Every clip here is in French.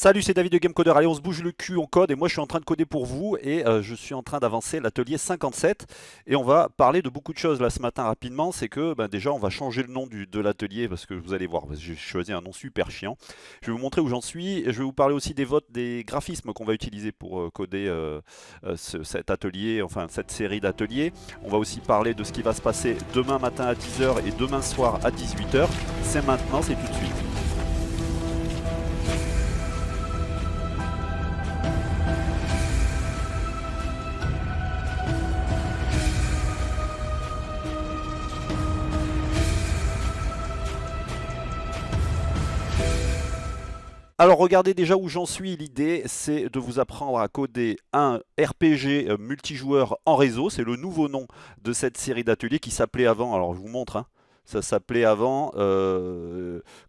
Salut, c'est David de GameCoder. Allez, on se bouge le cul, on code. Et moi, je suis en train de coder pour vous. Et je suis en train d'avancer l'atelier 57. Et on va parler de beaucoup de choses là ce matin rapidement. C'est que déjà, on va changer le nom de l'atelier parce que vous allez voir, j'ai choisi un nom super chiant. Je vais vous montrer où j'en suis. Et je vais vous parler aussi des votes, des graphismes qu'on va utiliser pour coder cet atelier, enfin cette série d'ateliers. On va aussi parler de ce qui va se passer demain matin à 10 heures et demain soir à 18 heures. C'est maintenant, c'est tout de suite. Alors regardez déjà où j'en suis, l'idée c'est de vous apprendre à coder un RPG multijoueur en réseau, c'est le nouveau nom de cette série d'ateliers qui s'appelait avant, alors je vous montre, hein, ça s'appelait avant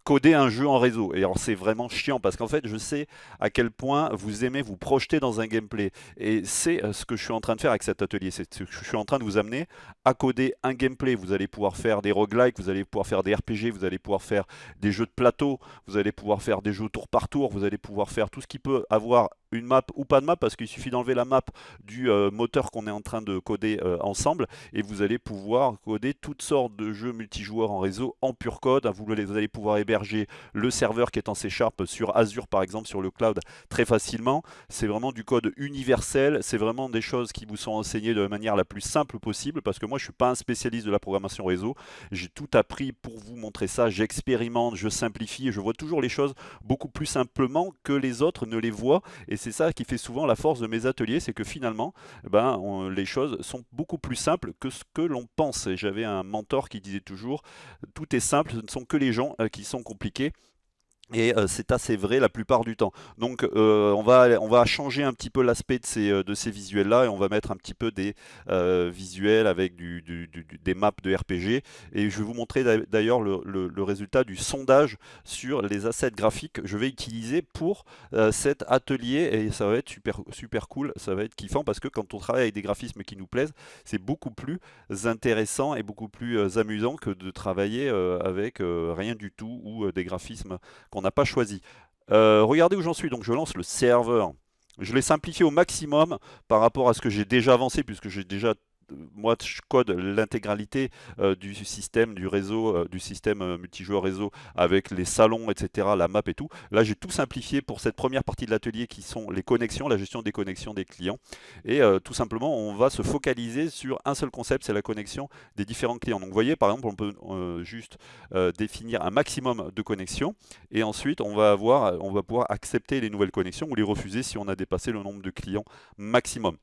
coder un jeu en réseau. Et alors c'est vraiment chiant parce qu'en fait je sais à quel point vous aimez vous projeter dans un gameplay. Et c'est ce que je suis en train de faire avec cet atelier, c'est ce que je suis en train de vous amener à coder un gameplay. Vous allez pouvoir faire des roguelikes, vous allez pouvoir faire des RPG, vous allez pouvoir faire des jeux de plateau, vous allez pouvoir faire des jeux tour par tour, vous allez pouvoir faire tout ce qui peut avoir une map ou pas de map, parce qu'il suffit d'enlever la map du moteur qu'on est en train de coder ensemble, et vous allez pouvoir coder toutes sortes de jeux multijoueurs en réseau en pur code. Vous allez pouvoir héberger le serveur qui est en C# sur Azure par exemple, sur le cloud, très facilement. C'est vraiment du code universel, c'est vraiment des choses qui vous sont enseignées de la manière la plus simple possible, parce que moi je suis pas un spécialiste de la programmation réseau, j'ai tout appris pour vous montrer ça, j'expérimente, je simplifie, et je vois toujours les choses beaucoup plus simplement que les autres ne les voient. Et c'est ça qui fait souvent la force de mes ateliers, c'est que finalement, les choses sont beaucoup plus simples que ce que l'on pense. Et j'avais un mentor qui disait toujours, tout est simple, ce ne sont que les gens qui sont compliqués. Et c'est assez vrai la plupart du temps. Donc on va changer un petit peu l'aspect de ces visuels-là, et on va mettre un petit peu des visuels avec des maps de RPG. Et je vais vous montrer d'ailleurs le résultat du sondage sur les assets graphiques que je vais utiliser pour cet atelier. Et ça va être super, super cool, ça va être kiffant, parce que quand on travaille avec des graphismes qui nous plaisent, c'est beaucoup plus intéressant et beaucoup plus amusant que de travailler avec rien du tout, ou des graphismes qu'on n'a pas choisi. Regardez où j'en suis, donc je lance le serveur. Je l'ai simplifié au maximum par rapport à ce que j'ai déjà avancé, puisque j'ai déjà, moi je code l'intégralité du système, du réseau, du système multijoueur réseau, avec les salons, etc., la map et tout. Là j'ai tout simplifié pour cette première partie de l'atelier qui sont les connexions, la gestion des connexions des clients. Et tout simplement on va se focaliser sur un seul concept, c'est la connexion des différents clients. Donc vous voyez, par exemple, on peut juste définir un maximum de connexions, et ensuite on va pouvoir accepter les nouvelles connexions ou les refuser si on a dépassé le nombre de clients maximum.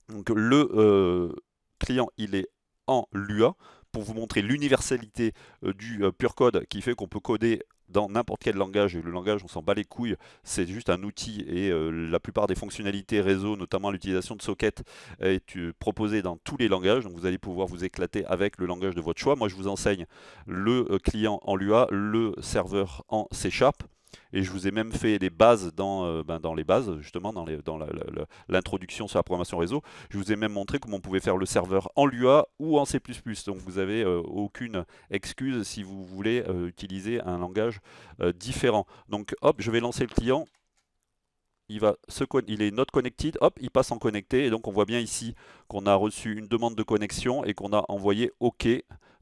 Donc le client, il est en Lua, pour vous montrer l'universalité du pure code, qui fait qu'on peut coder dans n'importe quel langage. Et le langage, on s'en bat les couilles, c'est juste un outil. Et la plupart des fonctionnalités réseau, notamment l'utilisation de sockets, est proposée dans tous les langages. Donc vous allez pouvoir vous éclater avec le langage de votre choix. Moi je vous enseigne le client en Lua, le serveur en C#. Et je vous ai même fait les bases dans les bases, justement, dans l'introduction sur la programmation réseau. Je vous ai même montré comment on pouvait faire le serveur en Lua ou en C++. Donc vous n'avez aucune excuse si vous voulez utiliser un langage différent. Donc hop, je vais lancer le client. Il est not connected, hop, il passe en connecté. Et donc on voit bien ici qu'on a reçu une demande de connexion et qu'on a envoyé OK,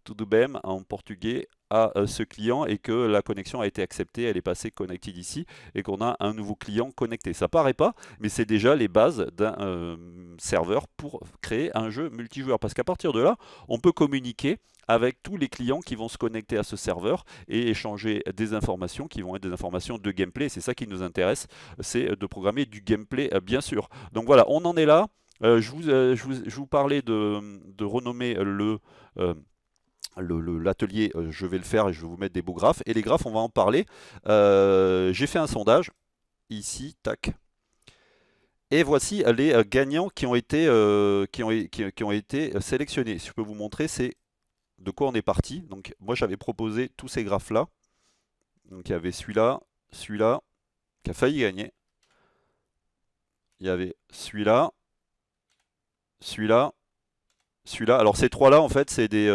tudo bem, en portugais, à ce client, et que la connexion a été acceptée, elle est passée connected ici, et qu'on a un nouveau client connecté. Ça paraît pas, mais c'est déjà les bases d'un serveur pour créer un jeu multijoueur. Parce qu'à partir de là, on peut communiquer avec tous les clients qui vont se connecter à ce serveur et échanger des informations qui vont être des informations de gameplay. C'est ça qui nous intéresse, c'est de programmer du gameplay, bien sûr. Donc voilà, on en est là. Je vous parlais de renommer euh, l'atelier, je vais le faire et je vais vous mettre des beaux graphes. Et les graphes, on va en parler. J'ai fait un sondage, ici, tac. Et voici les gagnants qui ont été, qui ont été sélectionnés. Si je peux vous montrer, c'est de quoi on est parti. Donc moi j'avais proposé tous ces graphes-là. Donc il y avait celui-là, celui-là, qui a failli gagner. Il y avait celui-là, celui-là, Celui-là, alors ces trois-là, en fait, c'est des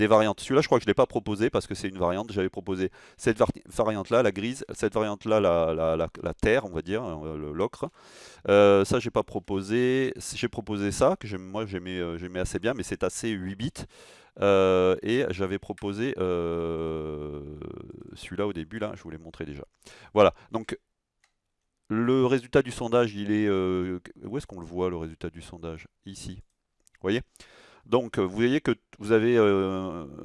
variantes. Celui-là, je crois que je ne l'ai pas proposé parce que c'est une variante. J'avais proposé cette variante-là, la grise, cette variante-là, la terre, on va dire, l'ocre. Ça, j'ai pas proposé. J'ai proposé ça, que moi j'aimais assez bien, mais c'est assez 8 bits. Et j'avais proposé celui-là au début, là, je vous l'ai montré déjà. Voilà, donc le résultat du sondage, il est... où est-ce qu'on le voit, le résultat du sondage? Ici. Vous voyez? Donc, vous voyez que vous avez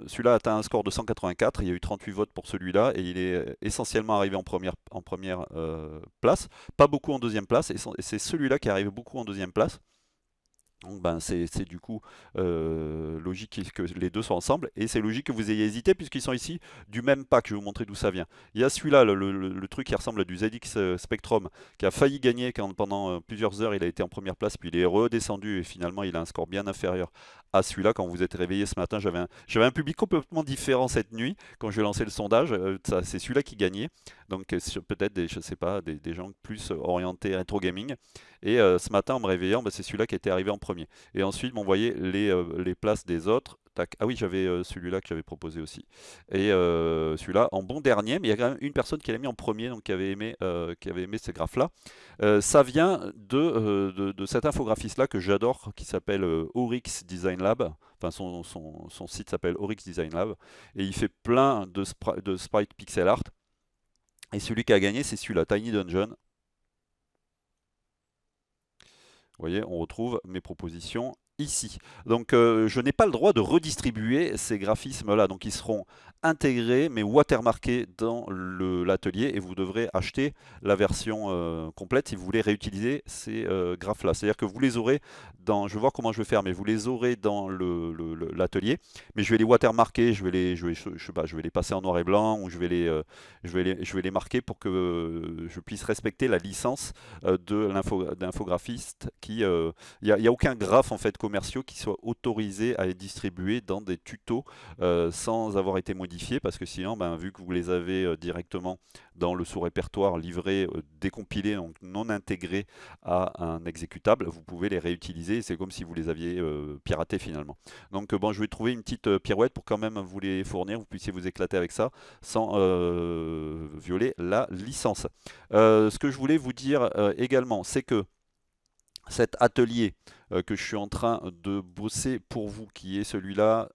celui-là a atteint un score de 184, il y a eu 38 votes pour celui-là et il est essentiellement arrivé en première place, pas beaucoup en deuxième place, et c'est celui-là qui est arrivé beaucoup en deuxième place. Donc ben, c'est du coup logique que les deux soient ensemble et c'est logique que vous ayez hésité puisqu'ils sont ici du même pack. Je vais vous montrer d'où ça vient. Il y a celui-là, le truc qui ressemble à du ZX Spectrum qui a failli gagner quand pendant plusieurs heures il a été en première place puis il est redescendu et finalement il a un score bien inférieur à celui-là. Quand vous êtes réveillé ce matin, j'avais un public complètement différent cette nuit quand j'ai lancé le sondage. C'est celui-là qui gagnait. Donc peut-être je sais pas, des gens plus orientés rétro gaming. Et ce matin, en me réveillant, bah, c'est celui-là qui était arrivé en premier. Et ensuite, bon, vous voyez les places des autres. Tac. Ah oui, j'avais celui-là que j'avais proposé aussi. Et celui-là en bon dernier, mais il y a quand même une personne qui l'a mis en premier, donc qui avait aimé ce graphe-là. Ça vient de cet infographiste-là que j'adore, qui s'appelle Oryx Design Lab. Enfin, son site s'appelle Oryx Design Lab. Et il fait plein de sprite pixel art. Et celui qui a gagné, c'est celui-là, Tiny Dungeon. Vous voyez, on retrouve mes propositions ici. Donc je n'ai pas le droit de redistribuer ces graphismes-là. Donc ils seront intégrés mais watermarkés dans l'atelier et vous devrez acheter la version complète si vous voulez réutiliser ces graphes-là. C'est-à-dire que vous les aurez dans, je vais voir comment je vais faire, mais vous les aurez dans l'atelier, mais je vais les watermarker, je sais pas, je vais les passer en noir et blanc ou je vais les marquer pour que je puisse respecter la licence de l'infographiste qui il n'y a aucun graphe en fait commerciaux qui soit autorisé à être distribué dans des tutos sans avoir été modifié parce que sinon ben, vu que vous les avez directement dans le sous-répertoire livré, décompilé, donc non intégré à un exécutable, vous pouvez les réutiliser, c'est comme si vous les aviez piratés finalement. Donc bon, je vais trouver une petite pirouette pour quand même vous les fournir, vous puissiez vous éclater avec ça sans violer la licence. Ce que je voulais vous dire également, c'est que cet atelier que je suis en train de bosser pour vous, qui est celui-là.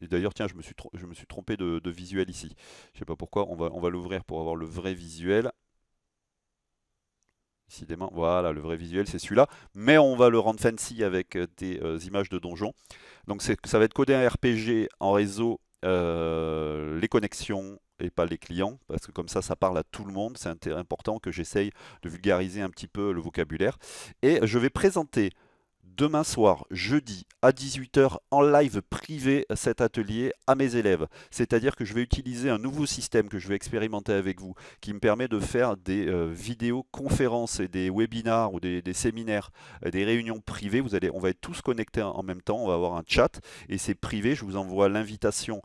Et d'ailleurs, tiens, je me suis trompé de visuel ici. Je ne sais pas pourquoi, on va l'ouvrir pour avoir le vrai visuel. Décidément, voilà, le vrai visuel, c'est celui-là. Mais on va le rendre fancy avec des images de donjons. Donc ça va être codé en RPG en réseau, les connexions et pas les clients, parce que comme ça parle à tout le monde. C'est important que j'essaye de vulgariser un petit peu le vocabulaire. Et je vais présenter demain soir, jeudi, à 18h, en live privé, cet atelier à mes élèves. C'est-à-dire que je vais utiliser un nouveau système que je vais expérimenter avec vous, qui me permet de faire des vidéoconférences et des webinars ou des séminaires, des réunions privées. On va être tous connectés en même temps, on va avoir un chat, et c'est privé. Je vous envoie l'invitation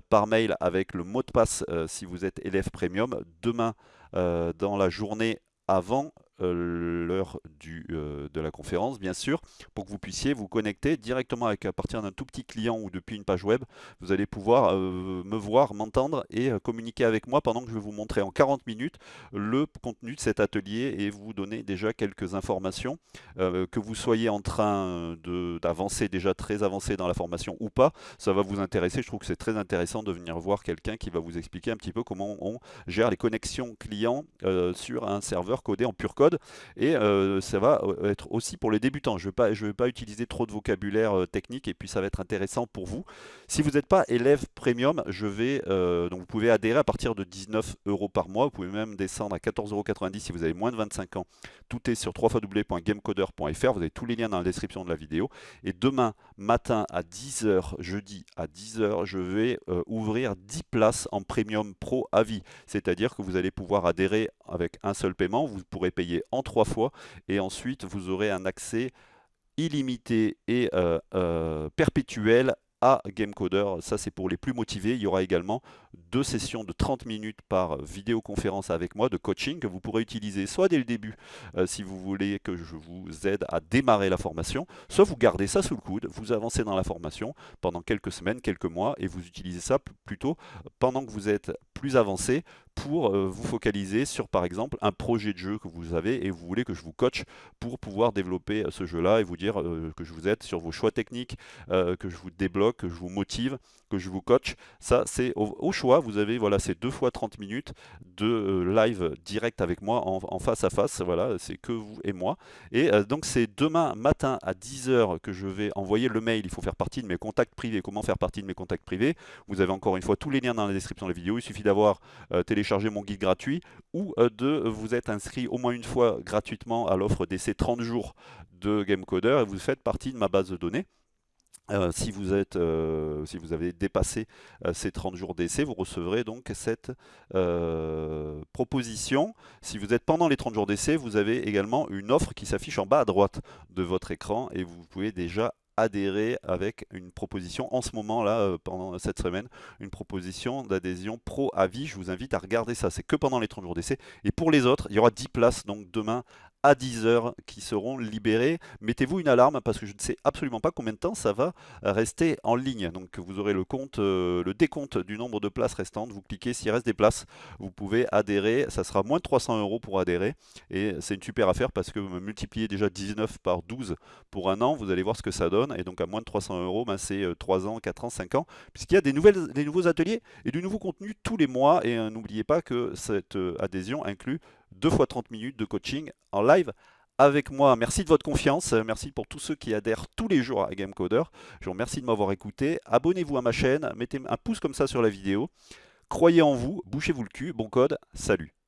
par mail avec le mot de passe si vous êtes élève premium. Demain, dans la journée avant l'heure de la conférence, bien sûr, pour que vous puissiez vous connecter directement à partir d'un tout petit client ou depuis une page web. Vous allez pouvoir me voir, m'entendre et communiquer avec moi pendant que je vais vous montrer en 40 minutes le contenu de cet atelier et vous donner déjà quelques informations. Que vous soyez en train d'avancer, déjà très avancé dans la formation ou pas, ça va vous intéresser. Je trouve que c'est très intéressant de venir voir quelqu'un qui va vous expliquer un petit peu comment on gère les connexions clients sur un serveur codé en pur code. Et ça va être aussi pour les débutants. Je ne vais pas utiliser trop de vocabulaire technique et puis ça va être intéressant pour vous. Si vous n'êtes pas élève premium, donc vous pouvez adhérer à partir de 19 € par mois. Vous pouvez même descendre à 14,90 € si vous avez moins de 25 ans. Tout est sur www.gamecoder.fr. Vous avez tous les liens dans la description de la vidéo. Et demain matin à 10h, jeudi à 10h, je vais ouvrir 10 places en Premium Pro à vie. C'est-à-dire que vous allez pouvoir adhérer avec un seul paiement. Vous pourrez payer en 3 fois et ensuite vous aurez un accès illimité et perpétuel à Gamecoder. Ça, c'est pour les plus motivés. Il y aura également 2 sessions de 30 minutes par vidéoconférence avec moi de coaching que vous pourrez utiliser soit dès le début si vous voulez que je vous aide à démarrer la formation, soit vous gardez ça sous le coude, vous avancez dans la formation pendant quelques semaines, quelques mois et vous utilisez ça plutôt pendant que vous êtes plus avancé pour vous focaliser sur par exemple un projet de jeu que vous avez et vous voulez que je vous coach pour pouvoir développer ce jeu-là et vous dire que je vous aide sur vos choix techniques, que je vous débloque, que je vous motive, que je vous coach. Ça, c'est au choix. Vous avez voilà, ces 2 fois 30 minutes de live direct avec moi en face à face. Voilà, c'est que vous et moi. Et donc, c'est demain matin à 10 heures que je vais envoyer le mail. Il faut faire partie de mes contacts privés. Comment faire partie de mes contacts privés? Vous avez encore une fois tous les liens dans la description de la vidéo. Il suffit d'avoir téléchargé mon guide gratuit ou de vous être inscrit au moins une fois gratuitement à l'offre d'essai 30 jours de Gamecoder et vous faites partie de ma base de données. Si vous avez dépassé ces 30 jours d'essai, vous recevrez donc cette proposition. Si vous êtes pendant les 30 jours d'essai, vous avez également une offre qui s'affiche en bas à droite de votre écran et vous pouvez déjà adhérer avec une proposition en ce moment là pendant cette semaine, une proposition d'adhésion pro à vie. Je vous invite à regarder ça, c'est que pendant les 30 jours d'essai et pour les autres il y aura 10 places donc demain à 10 heures qui seront libérées. Mettez-vous une alarme parce que je ne sais absolument pas combien de temps ça va rester en ligne. Donc vous aurez le décompte du nombre de places restantes. Vous cliquez, s'il reste des places, vous pouvez adhérer. Ça sera moins de 300 € pour adhérer. Et c'est une super affaire parce que vous multipliez déjà 19 par 12 pour un an. Vous allez voir ce que ça donne. Et donc à moins de 300 €, ben c'est 3 ans, 4 ans, 5 ans. Puisqu'il y a des nouveaux ateliers et du nouveau contenu tous les mois. Et n'oubliez pas que cette adhésion inclut 2 fois 30 minutes de coaching en live avec moi. Merci de votre confiance, merci pour tous ceux qui adhèrent tous les jours à Gamecoder. Je vous remercie de m'avoir écouté. Abonnez-vous à ma chaîne, mettez un pouce comme ça sur la vidéo. Croyez en vous, bouchez-vous le cul, bon code, salut.